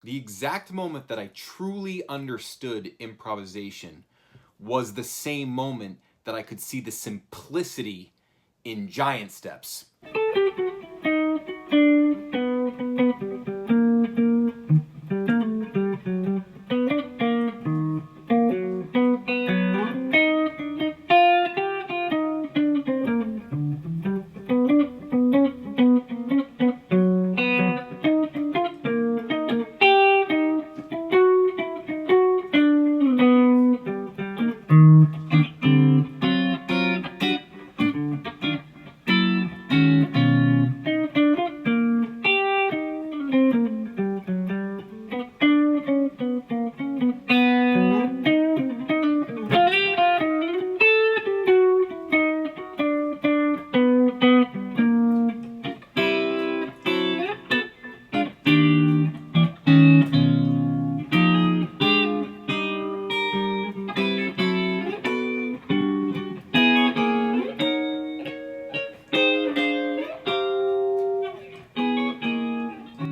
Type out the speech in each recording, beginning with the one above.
The exact moment that I truly understood improvisation was the same moment that I could see the simplicity in giant steps.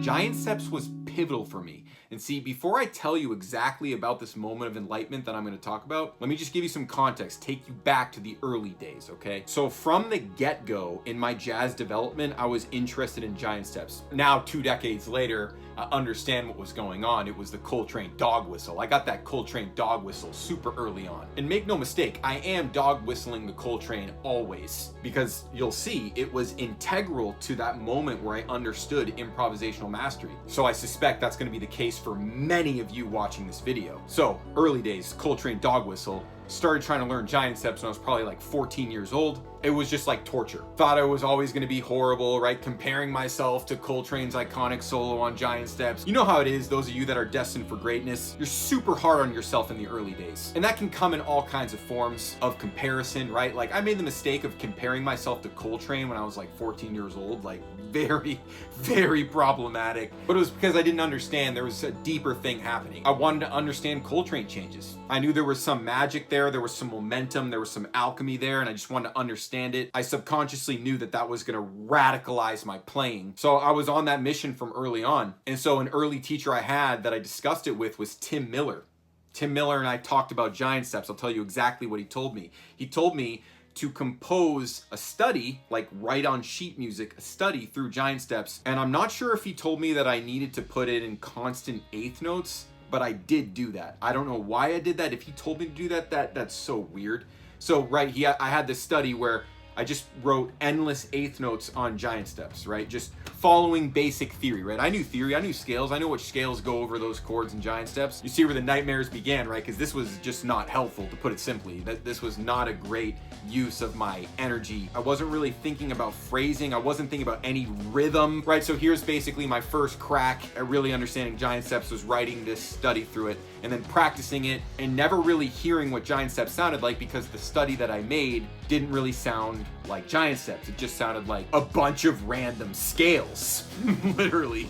Giant steps was pivotal for me. And see, before I tell you exactly about this moment of enlightenment that I'm going to talk about, let me just give you some context, take you back to the early days, okay? So from the get-go in my jazz development, I was interested in giant steps. Now, 2 decades later, I understand what was going on. It was the Coltrane dog whistle. I got that Coltrane dog whistle super early on. And make no mistake, I am dog whistling the Coltrane always, because you'll see it was integral to that moment where I understood improvisational mastery. So I suspect that's going to be the case for many of you watching this video. So early days, Coltrane dog whistle. Started trying to learn giant steps when I was probably like 14 years old. It was just like torture. Thought I was always going to be horrible, right? Comparing myself to Coltrane's iconic solo on giant steps. You know how it is, those of you that are destined for greatness, you're super hard on yourself in the early days. And that can come in all kinds of forms of comparison, right? Like I made the mistake of comparing myself to Coltrane when I was like 14 years old, like very, very problematic. But it was because I didn't understand there was a deeper thing happening. I wanted to understand Coltrane changes. I knew there was some magic there was some momentum, there was some alchemy there, and I just wanted to understand it. I subconsciously knew that that was going to radicalize my playing. So I was on that mission from early on. And so an early teacher I had that I discussed it with was Tim Miller. Tim Miller and I talked about giant steps. I'll tell you exactly what he told me. He told me to compose a study, like write on sheet music, a study through giant steps. And I'm not sure if he told me that I needed to put it in constant eighth notes, but I did do that. I don't know why I did that. If he told me to do that, that's so weird. So right, I had this study where I just wrote endless eighth notes on giant steps, right? Just following basic theory, right? I knew theory, I knew scales, I knew which scales go over those chords in giant steps. You see where the nightmares began, right? Because this was just not helpful, to put it simply. This was not a great use of my energy. I wasn't really thinking about phrasing. I wasn't thinking about any rhythm, right? So here's basically my first crack at really understanding giant steps, was writing this study through it and then practicing it and never really hearing what giant steps sounded like, because the study that I made didn't really sound like giant steps. It just sounded like a bunch of random scales, literally.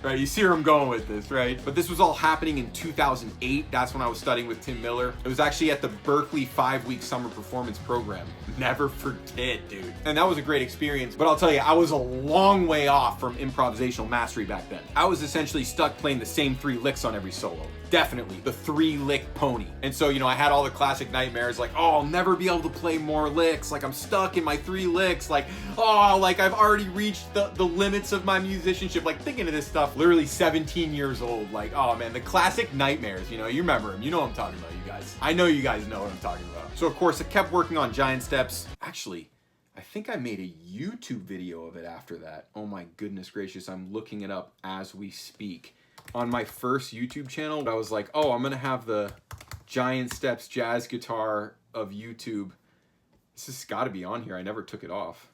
Right, you see where I'm going with this, right? But this was all happening in 2008. That's when I was studying with Tim Miller. It was actually at the Berkeley 5-week summer performance program. Never forget, dude. And that was a great experience. But I'll tell you, I was a long way off from improvisational mastery back then. I was essentially stuck playing the same 3 licks on every solo. Definitely the 3-lick pony. And so, I had all the classic nightmares, like, oh, I'll never be able to play more licks. Like, I'm stuck in my 3 licks. Like, oh, like I've already reached the limits of my musicianship. Like, thinking of this stuff, literally 17 years old. Like, oh man, the classic nightmares, you remember them. You know what I'm talking about, you guys. I know you guys know what I'm talking about. So of course I kept working on giant steps. Actually, I think I made a YouTube video of it after that. Oh my goodness gracious, I'm looking it up as we speak. On my first YouTube channel, I was like, oh, I'm gonna have the giant steps jazz guitar of YouTube. This has gotta be on here. I never took it off.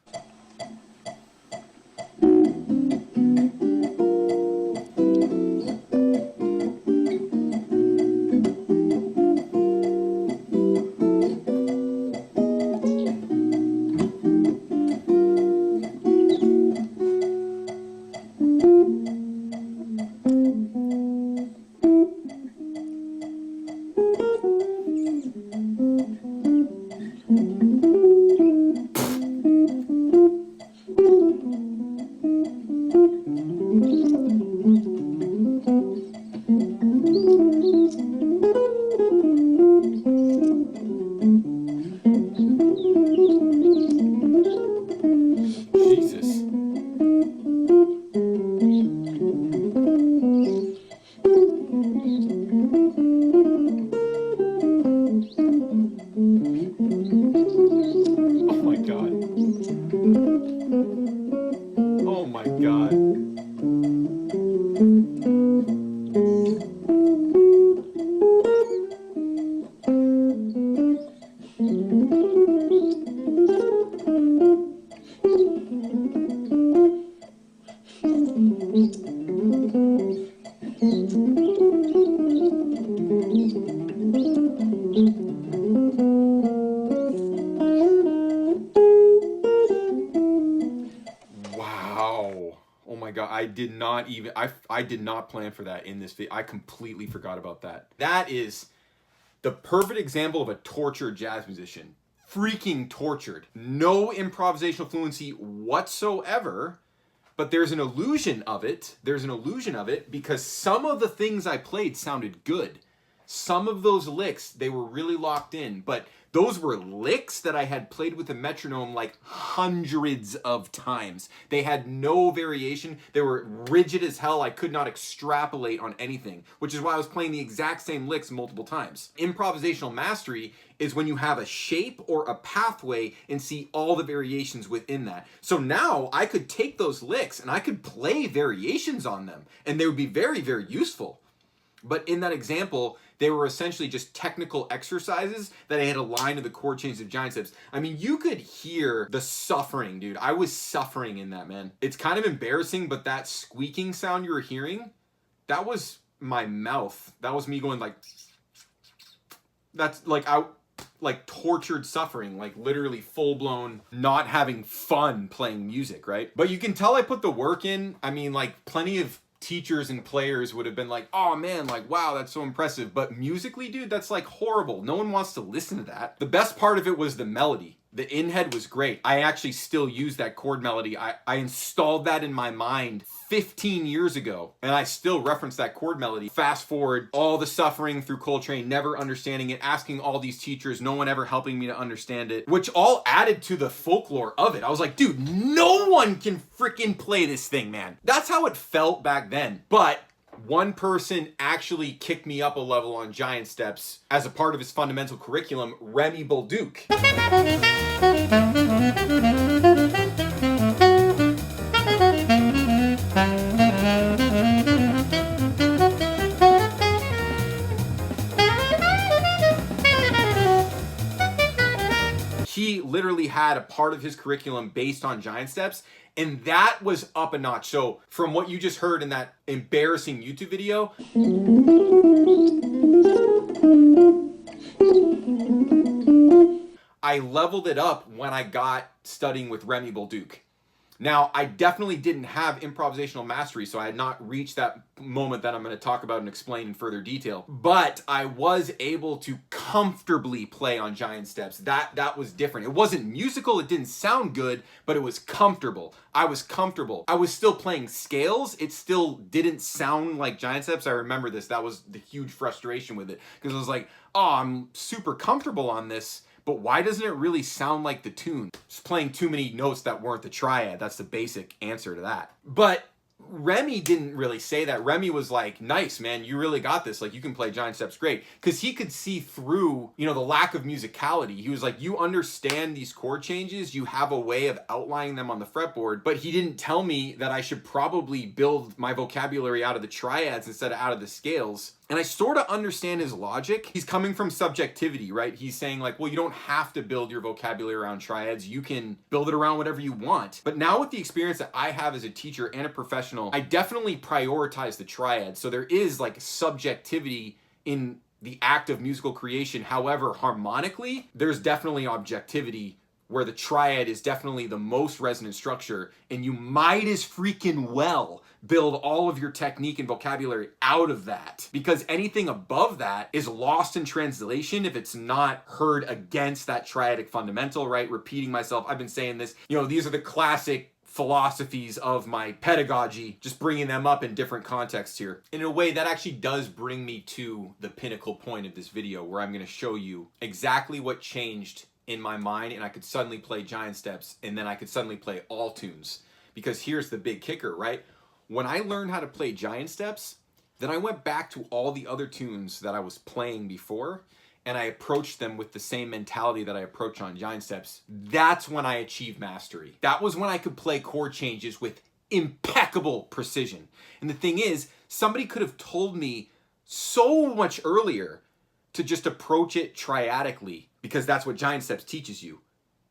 Wow. Oh my God. I did not plan for that in this video. I completely forgot about that. That is the perfect example of a tortured jazz musician. Freaking tortured. No improvisational fluency whatsoever, but there's an illusion of it. There's an illusion of it because some of the things I played sounded good. Some of those licks, they were really locked in, but those were licks that I had played with a metronome like hundreds of times. They had no variation. They were rigid as hell. I could not extrapolate on anything, which is why I was playing the exact same licks multiple times. Improvisational mastery is when you have a shape or a pathway and see all the variations within that. So now I could take those licks and I could play variations on them, and they would be very, very useful. But in that example, they were essentially just technical exercises that I had aligned to the chord changes of giant steps. I mean, you could hear the suffering, dude. I was suffering in that, man. It's kind of embarrassing, but that squeaking sound you were hearing, that was my mouth. That was me going like, that's like, like tortured suffering, like literally full blown not having fun playing music, right? But you can tell I put the work in. I mean, like plenty of teachers and players would have been like, oh man, like, wow, that's so impressive. But musically, dude, that's like horrible. No one wants to listen to that. The best part of it was the melody. The in-head was great. I actually still use that chord melody. I installed that in my mind 15 years ago, and I still reference that chord melody. Fast forward, all the suffering through Coltrane, never understanding it, asking all these teachers, no one ever helping me to understand it, which all added to the folklore of it. I was like, dude, no one can freaking play this thing, man. That's how it felt back then. But one person actually kicked me up a level on giant steps as a part of his fundamental curriculum, Remy Bolduc. He literally had a part of his curriculum based on giant steps, and that was up a notch. So from what you just heard in that embarrassing YouTube video, I leveled it up when I got studying with Remy Bolduc. Now, I definitely didn't have improvisational mastery, so I had not reached that moment that I'm going to talk about and explain in further detail. But I was able to comfortably play on giant steps. That was different. It wasn't musical, it didn't sound good, but it was comfortable. I was comfortable. I was still playing scales. It still didn't sound like giant steps. I remember this. That was the huge frustration with it, because I was like, oh, I'm super comfortable on this, but why doesn't it really sound like the tune? Just playing too many notes that weren't the triad. That's the basic answer to that. But Remy didn't really say that. Remy was like, nice, man, you really got this. Like, you can play giant steps great. Because he could see through, you know, the lack of musicality. He was like, you understand these chord changes. You have a way of outlining them on the fretboard. But he didn't tell me that I should probably build my vocabulary out of the triads instead of out of the scales. And I sort of understand his logic. He's coming from subjectivity, right? He's saying like, well, you don't have to build your vocabulary around triads. You can build it around whatever you want. But now with the experience that I have as a teacher and a professional, I definitely prioritize the triads. So there is like subjectivity in the act of musical creation. However, harmonically, there's definitely objectivity, where the triad is definitely the most resonant structure, and you might as freaking well build all of your technique and vocabulary out of that, because anything above that is lost in translation if it's not heard against that triadic fundamental, right? Repeating myself, I've been saying this, you know, these are the classic philosophies of my pedagogy, just bringing them up in different contexts here. In a way, that actually does bring me to the pinnacle point of this video, where I'm going to show you exactly what changed in my mind, and I could suddenly play giant steps, and then I could suddenly play all tunes. Because here's the big kicker, right? When I learned how to play giant steps, then I went back to all the other tunes that I was playing before, and I approached them with the same mentality that I approach on giant steps. That's when I achieved mastery. That was when I could play chord changes with impeccable precision. And the thing is, Somebody could have told me so much earlier to just approach it triadically, because that's what Giant Steps teaches you.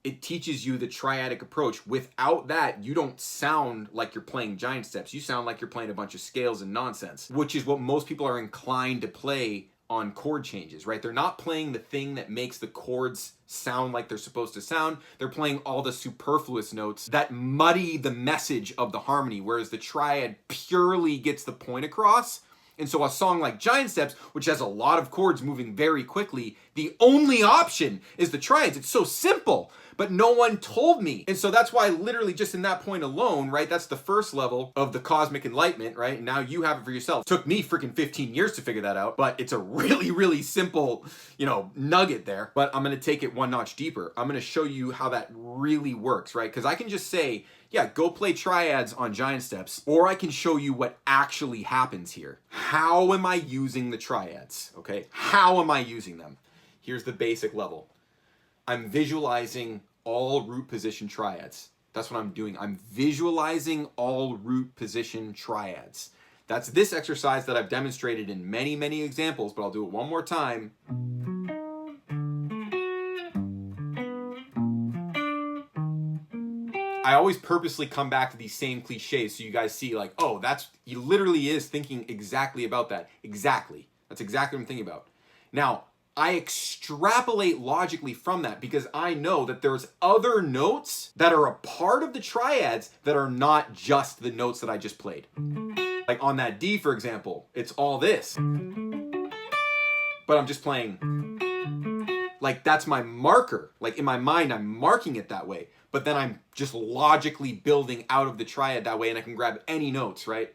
It teaches you the triadic approach. Without that, you don't sound like you're playing Giant Steps. You sound like you're playing a bunch of scales and nonsense, which is what most people are inclined to play on chord changes, right? They're not playing the thing that makes the chords sound like they're supposed to sound. They're playing all the superfluous notes that muddy the message of the harmony, whereas the triad purely gets the point across. And so a song like Giant Steps, which has a lot of chords moving very quickly, the only option is the triads. It's so simple, but no one told me. And so that's why literally just in that point alone, right, that's the first level of the cosmic enlightenment, right? And now you have it for yourself. It took me freaking 15 years to figure that out, but it's a really, really simple, nugget there. But I'm going to take it one notch deeper. I'm going to show you how that really works, right? Because I can just say, yeah, go play triads on Giant Steps, or I can show you what actually happens here. How am I using the triads, okay? How am I using them? Here's the basic level. I'm visualizing all root position triads. That's what I'm doing. I'm visualizing all root position triads. That's this exercise that I've demonstrated in many, many examples, but I'll do it one more time. I always purposely come back to these same cliches so you guys see like, oh, he literally is thinking exactly about that. Exactly. That's exactly what I'm thinking about. Now, I extrapolate logically from that because I know that there's other notes that are a part of the triads that are not just the notes that I just played. Like on that D, for example, it's all this. But I'm just playing, like that's my marker. Like in my mind, I'm marking it that way. But then I'm just logically building out of the triad that way, and I can grab any notes, right?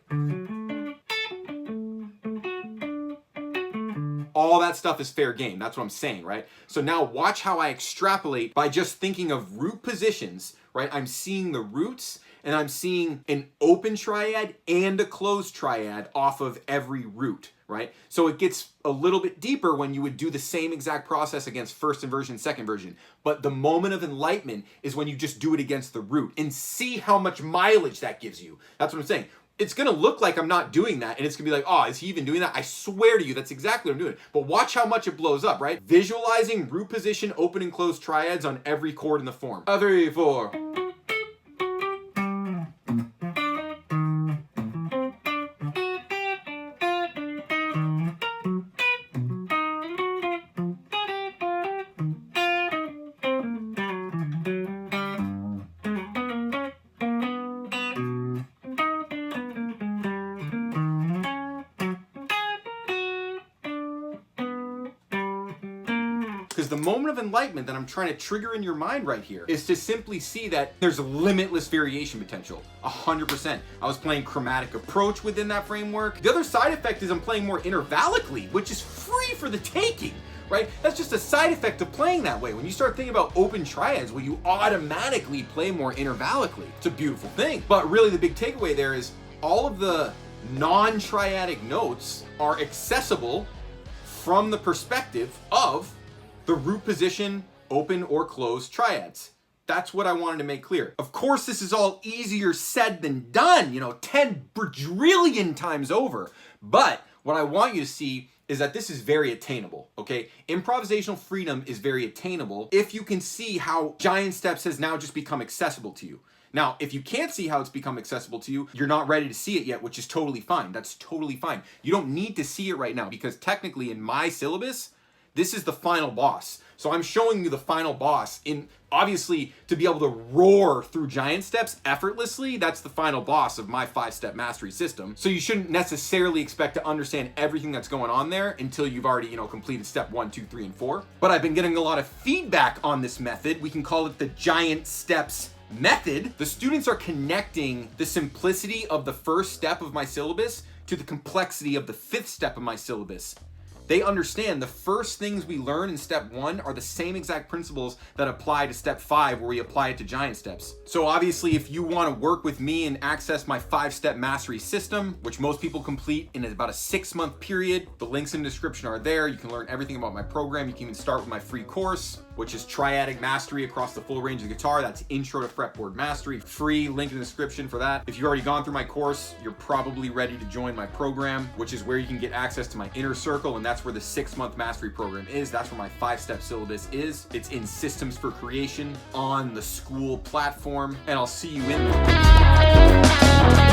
All that stuff is fair game. That's what I'm saying, right? So now watch how I extrapolate by just thinking of root positions, right? I'm seeing the roots, and I'm seeing an open triad and a closed triad off of every root, right? So it gets a little bit deeper when you would do the same exact process against first inversion, second inversion. But the moment of enlightenment is when you just do it against the root and see how much mileage that gives you. That's what I'm saying. It's going to look like I'm not doing that, and it's going to be like, oh, is he even doing that? I swear to you, that's exactly what I'm doing. But watch how much it blows up, right? Visualizing root position, open and closed triads on every chord in the form. 3, 4. Because the moment of enlightenment that I'm trying to trigger in your mind right here is to simply see that there's limitless variation potential, 100%. I was playing chromatic approach within that framework. The other side effect is I'm playing more intervallically, which is free for the taking, right? That's just a side effect of playing that way. When you start thinking about open triads, well, you automatically play more intervallically. It's a beautiful thing. But really the big takeaway there is all of the non-triadic notes are accessible from the perspective of the root position, open or closed triads. That's what I wanted to make clear. Of course, this is all easier said than done, 10 bajillion times over. But what I want you to see is that this is very attainable, okay? Improvisational freedom is very attainable if you can see how Giant Steps has now just become accessible to you. Now, if you can't see how it's become accessible to you, you're not ready to see it yet, which is totally fine. That's totally fine. You don't need to see it right now because technically in my syllabus, this is the final boss. So I'm showing you the final boss in, obviously, to be able to roar through Giant Steps effortlessly, that's the final boss of my 5-step mastery system. So you shouldn't necessarily expect to understand everything that's going on there until you've already, completed step 1, 2, 3, and 4. But I've been getting a lot of feedback on this method. We can call it the Giant Steps method. The students are connecting the simplicity of the first step of my syllabus to the complexity of the 5th step of my syllabus. They understand the first things we learn in step 1 are the same exact principles that apply to step 5 where we apply it to Giant Steps. So obviously if you want to work with me and access my 5-step mastery system, which most people complete in about a 6-month period, the links in the description are there. You can learn everything about my program. You can even start with my free course. which is triadic mastery across the full range of the guitar. That's Intro to Fretboard Mastery. Free, link in the description for that. If you've already gone through my course, you're probably ready to join my program, which is where you can get access to my inner circle, and that's where the 6-month mastery program is. That's where my 5-step syllabus is. It's in Systems for Creation on the School platform, and I'll see you in there.